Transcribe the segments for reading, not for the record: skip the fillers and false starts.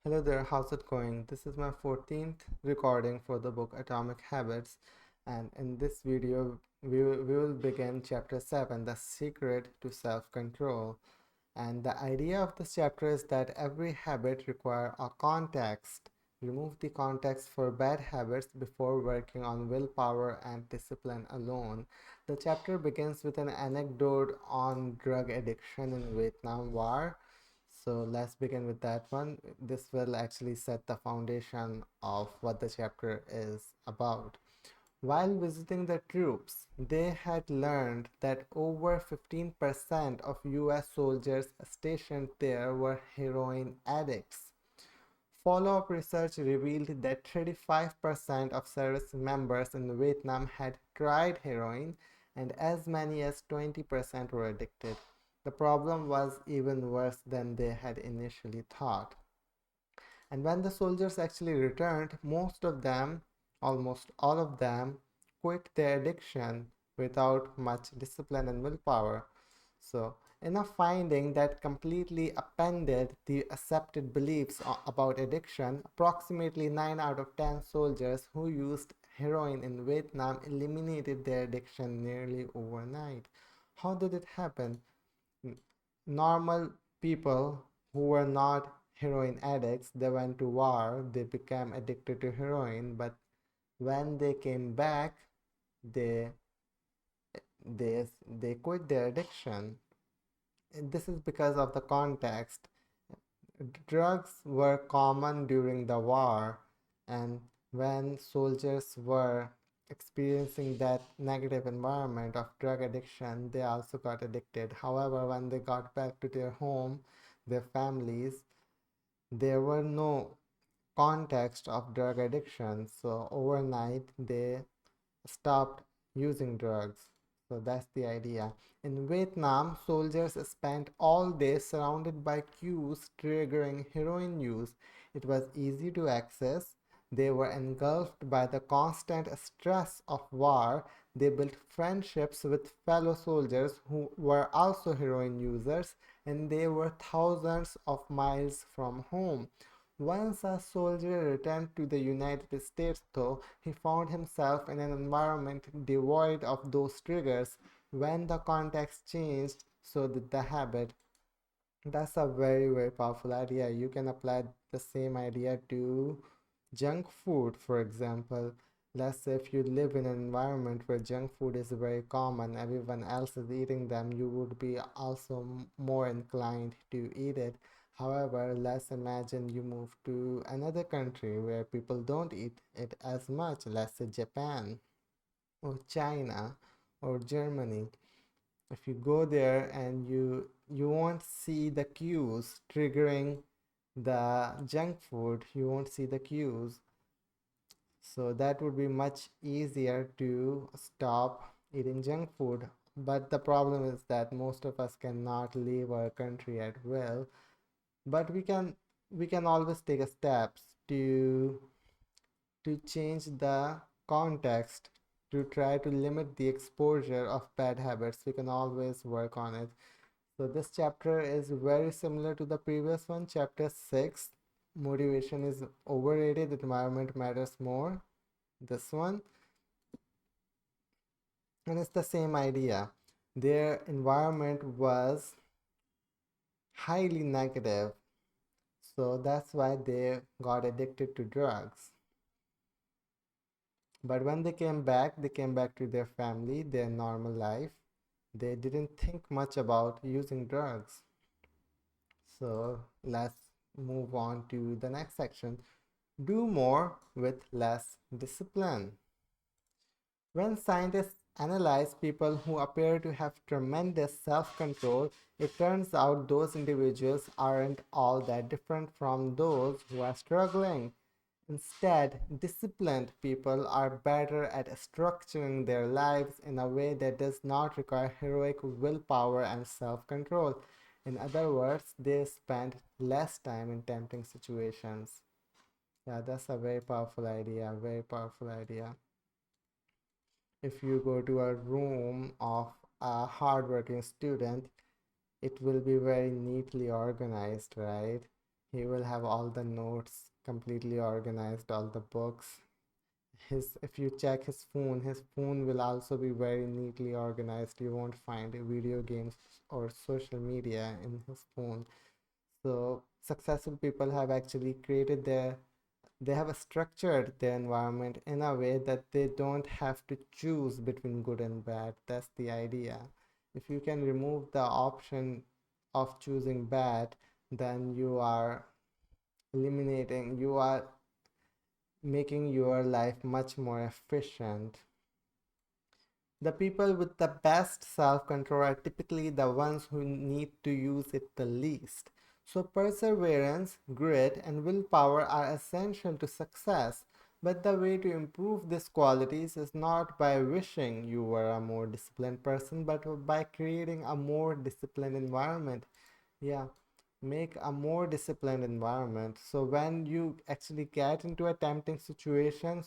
Hello there, how's it going? This is my 14th recording for the book Atomic Habits, and in this video, we will begin chapter 7, The Secret to Self Control. And the idea of this chapter is that every habit requires a context. Remove the context for bad habits before working on willpower and discipline alone. The chapter begins with an anecdote on drug addiction in Vietnam War. So let's begin with that one. This will actually set the foundation of what the chapter is about. While visiting the troops, they had learned that over 15% of US soldiers stationed there were heroin addicts. Follow up research revealed that 35% of service members in Vietnam had tried heroin, and as many as 20% were addicted. The problem was even worse than they had initially thought. And when the soldiers actually returned, most of them, almost all of them, quit their addiction without much discipline and willpower. So, in a finding that completely upended the accepted beliefs about addiction, approximately 9 out of 10 soldiers who used heroin in Vietnam eliminated their addiction nearly overnight. How did it happen? Normal people who were not heroin addicts, they went to war, they became addicted to heroin, but when they came back, they they quit their addiction. This is because of the context. Drugs were common during the war, and when soldiers were experiencing that negative environment of drug addiction, they also got addicted. However, when they got back to their home, their families, there were no context of drug addiction, so overnight they stopped using drugs. So that's the idea. In Vietnam, soldiers spent all day surrounded by queues triggering heroin use. It was easy to access. They were engulfed by the constant stress of war. They built friendships with fellow soldiers who were also heroin users, and they were thousands of miles from home. Once a soldier returned to the United States, though, he found himself in an environment devoid of those triggers. When the context changed, so did the habit. That's a very, very powerful idea. You can apply the same idea to junk food, for example. Let's say if you live in an environment where junk food is very common, everyone else is eating them, you would be also more inclined to eat it. However, let's imagine you move to another country where people don't eat it as much, let's say Japan or China or Germany. If you go there and you won't see the cues triggering the junk food, you won't see the cues, so that would be much easier to stop eating junk food. But the problem is that most of us cannot leave our country at will, but we can always take a steps to change the context, to try to limit the exposure of bad habits. We can always work on it. So this chapter is very similar to the previous one, chapter 6. Motivation is overrated, the environment matters more. This one, and it's the same idea. Their environment was highly negative, so that's why they got addicted to drugs. But when they came back to their family, their normal life. They didn't think much about using drugs. So let's move on to the next section. Do more with less discipline. When scientists analyze people who appear to have tremendous self control, it turns out those individuals aren't all that different from those who are struggling. Instead, disciplined people are better at structuring their lives in a way that does not require heroic willpower and self control. In other words, they spend less time in tempting situations. Yeah, that's a very powerful idea, very powerful idea. If you go to a room of a hardworking student, it will be very neatly organized, right? He will have all the notes completely organized, all the books. His If you check his phone will also be very neatly organized. You won't find video games or social media in his phone. So successful people have actually created they have structured their environment in a way that they don't have to choose between good and bad. That's the idea. If you can remove the option of choosing bad, then you are making your life much more efficient. The people with the best self control are typically the ones who need to use it the least. So, perseverance, grit, and willpower are essential to success. But the way to improve these qualities is not by wishing you were a more disciplined person, but by creating a more disciplined environment. Yeah, make a more disciplined environment. So, when you actually get into a tempting situation,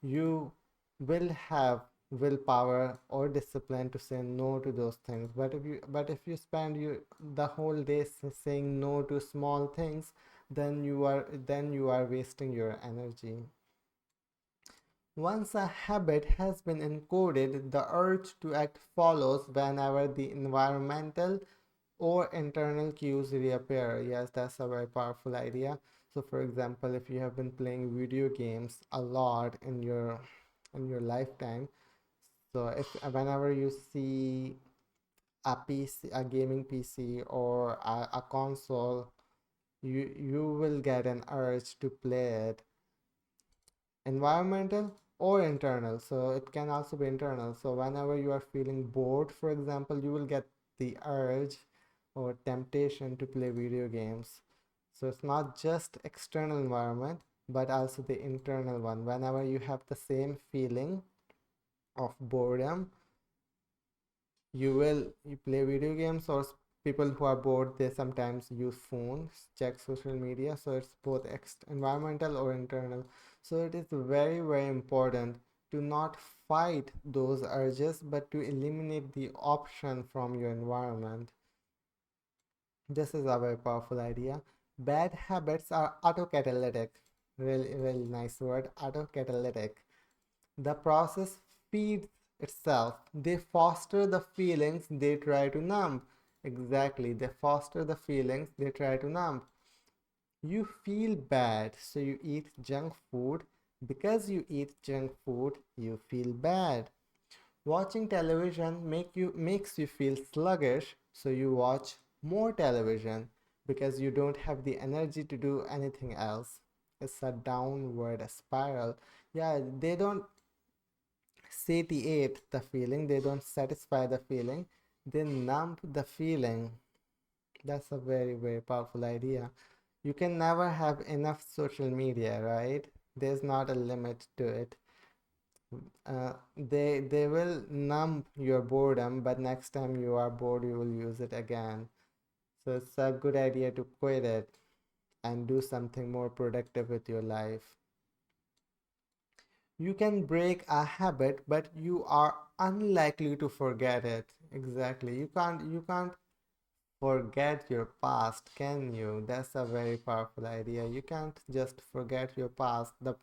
you will have willpower or discipline to say no to those things. But if you spend the whole day saying no to small things, then you are wasting your energy. Once a habit has been encoded, the urge to act follows whenever the environmental or internal cues reappear. Yes, that's a very powerful idea. So for example, if you have been playing video games a lot in your lifetime, so if whenever you see a PC, a gaming PC or a console, you will get an urge to play it. Environmental or internal, so it can also be internal. So whenever you are feeling bored, for example, you will get the urge or temptation to play video games. So it's not just external environment, but also the internal one. Whenever you have the same feeling of boredom, you play video games, or people who are bored, they sometimes use phones, check social media. So it's both environmental or internal. So it is very, very important to not fight those urges, but to eliminate the option from your environment. This is a very powerful idea. Bad habits are autocatalytic. Really, really nice word, autocatalytic. The process feeds itself. They foster the feelings they try to numb. Exactly, they foster the feelings they try to numb. You feel bad, so you eat junk food. Because you eat junk food, you feel bad. Watching television makes you feel sluggish, so you watch more television because you don't have the energy to do anything else. It's a downward spiral. Yeah, they don't satiate the feeling, they don't satisfy the feeling, they numb the feeling. That's a very, very powerful idea. You can never have enough social media, right? There's not a limit to it. They will numb your boredom, but next time you are bored, you will use it again. So it's a good idea to quit it and do something more productive with your life. You can break a habit, but you are unlikely to forget it. Exactly. You can't forget your past, can you? That's a very powerful idea. You can't just forget your past. The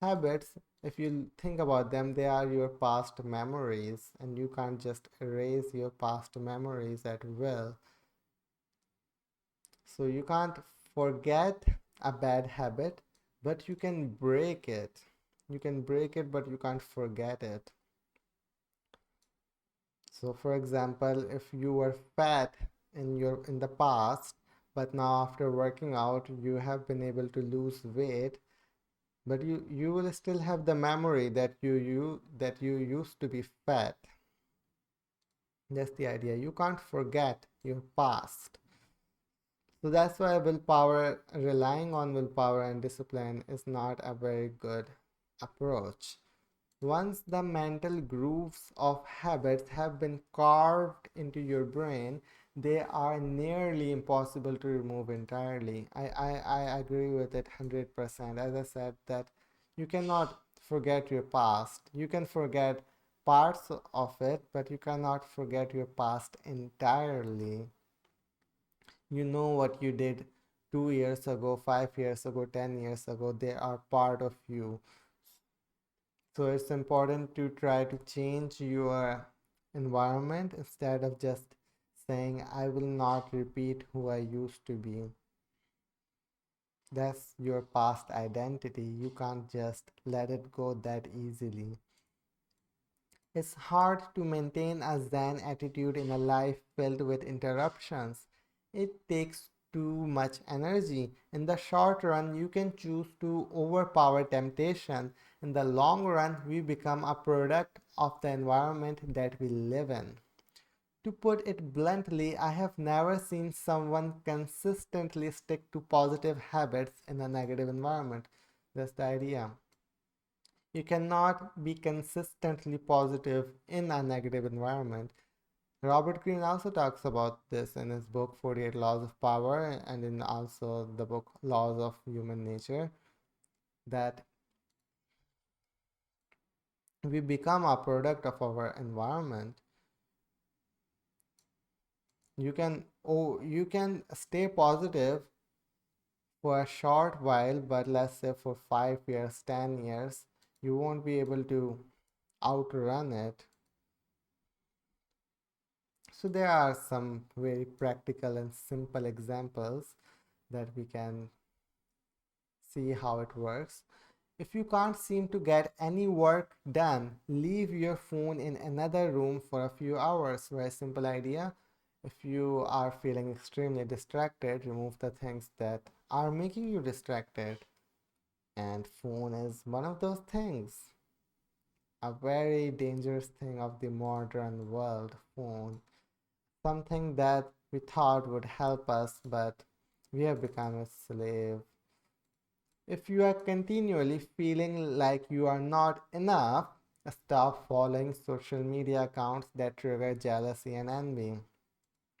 habits, if you think about them, they are your past memories, and you can't just erase your past memories at will. So you can't forget a bad habit, but you can break it. You can break it, but you can't forget it. So for example, if you were fat in the past, but now after working out you have been able to lose weight, but you will still have the memory that you used to be fat. That's the idea. You can't forget your past. So that's why relying on willpower and discipline is not a very good approach. Once the mental grooves of habits have been carved into your brain, they are nearly impossible to remove entirely. I agree with it 100%. As I said, that you cannot forget your past. You can forget parts of it, but you cannot forget your past entirely. You know what you did 2 years ago, 5 years ago, 10 years ago. They are part of you. So it's important to try to change your environment instead of just saying, I will not repeat who I used to be. That's your past identity. You can't just let it go that easily. It's hard to maintain a Zen attitude in a life filled with interruptions. It takes too much energy. In the short run, you can choose to overpower temptation. In the long run, we become a product of the environment that we live in. To put it bluntly, I have never seen someone consistently stick to positive habits in a negative environment. That's the idea. You cannot be consistently positive in a negative environment. Robert Greene also talks about this in his book 48 Laws of Power and in also the book Laws of Human Nature, that we become a product of our environment. You can stay positive for a short while, but let's say for 5 years, 10 years, you won't be able to outrun it. So there are some very practical and simple examples that we can see how it works. If you can't seem to get any work done, leave your phone in another room for a few hours. Very simple idea. If you are feeling extremely distracted, remove the things that are making you distracted. And phone is one of those things. A very dangerous thing of the modern world, phone. Something that we thought would help us, but we have become a slave. If you are continually feeling like you are not enough, stop following social media accounts that trigger jealousy and envy.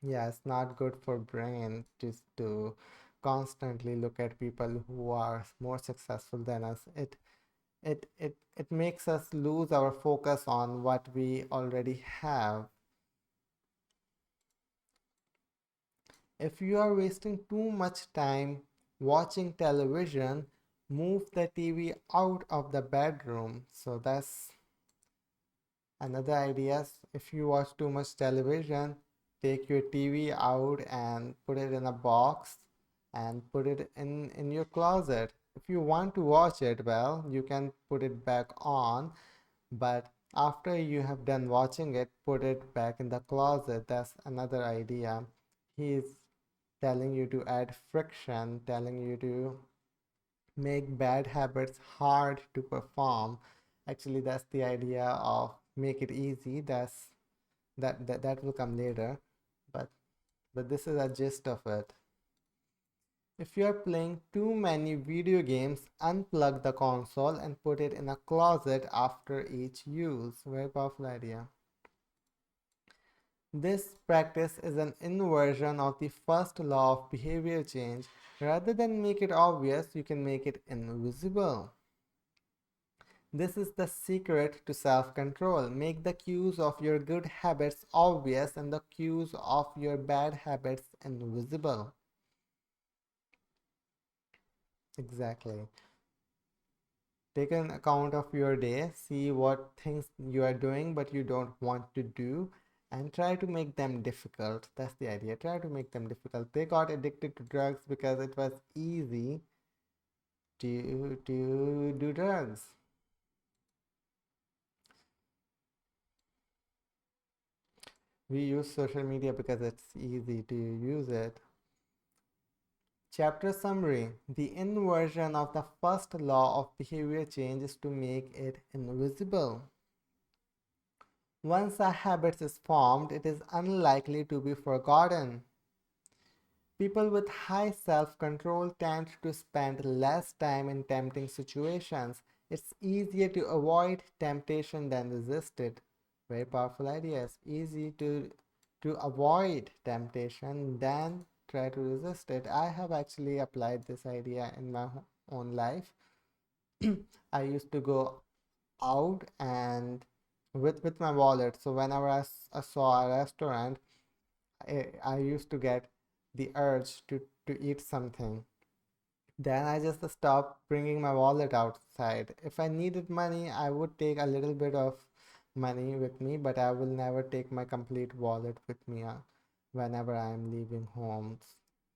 Yeah, it's not good for brain just to constantly look at people who are more successful than us. It makes us lose our focus on what we already have. If you are wasting too much time watching television, move the TV out of the bedroom. So that's another idea. If you watch too much television, take your TV out and put it in a box and put it in your closet. If you want to watch it, well, you can put it back on, but after you have done watching it, put it back in the closet. That's another idea. He's telling you to add friction, telling you to make bad habits hard to perform. Actually, that's the idea of make it easy. That will come later, but this is a gist of it. If you are playing too many video games, unplug the console and put it in a closet after each use. Very powerful idea. This practice is an inversion of the first law of behavior change. Rather than make it obvious, you can make it invisible. This is the secret to self-control. Make the cues of your good habits obvious and the cues of your bad habits invisible. Exactly. Take an account of your day, see what things you are doing but you don't want to do, and try to make them difficult. That's the idea. Try to make them difficult. They got addicted to drugs because it was easy to do drugs. We use social media because it's easy to use it. Chapter summary. The inversion of the first law of behavior change is to make it invisible. Once a habit is formed, it is unlikely to be forgotten. People with high self control tend to spend less time in tempting situations. It's easier to avoid temptation than resist it. Very powerful idea. It's easy to avoid temptation than try to resist it. I have actually applied this idea in my own life. I used to go out and with my wallet. So whenever I saw a restaurant, I used to get the urge to eat something, then I just stopped bringing my wallet outside. If I needed money, I would take a little bit of money with me, but I will never take my complete wallet with me whenever I am leaving home.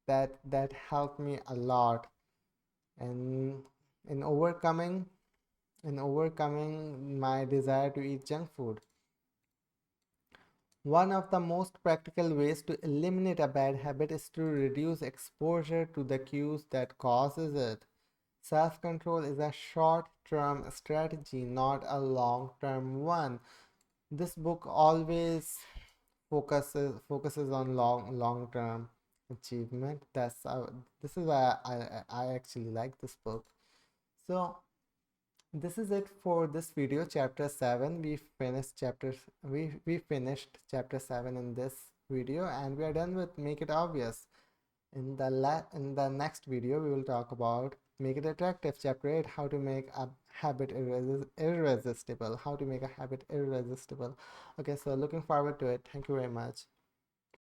That helped me a lot in in overcoming my desire to eat junk food. One of the most practical ways to eliminate a bad habit is to reduce exposure to the cues that causes it. Self-control is a short-term strategy, not a long-term one. This book always focuses on long-term achievement. This is why I actually like this book. So this is it for this video, chapter 7. We finished chapter 7 in this video, and we are done with make it obvious. In the next video we will talk about make it attractive, chapter 8, how to make a habit irresistible. Okay, so looking forward to it. Thank you very much.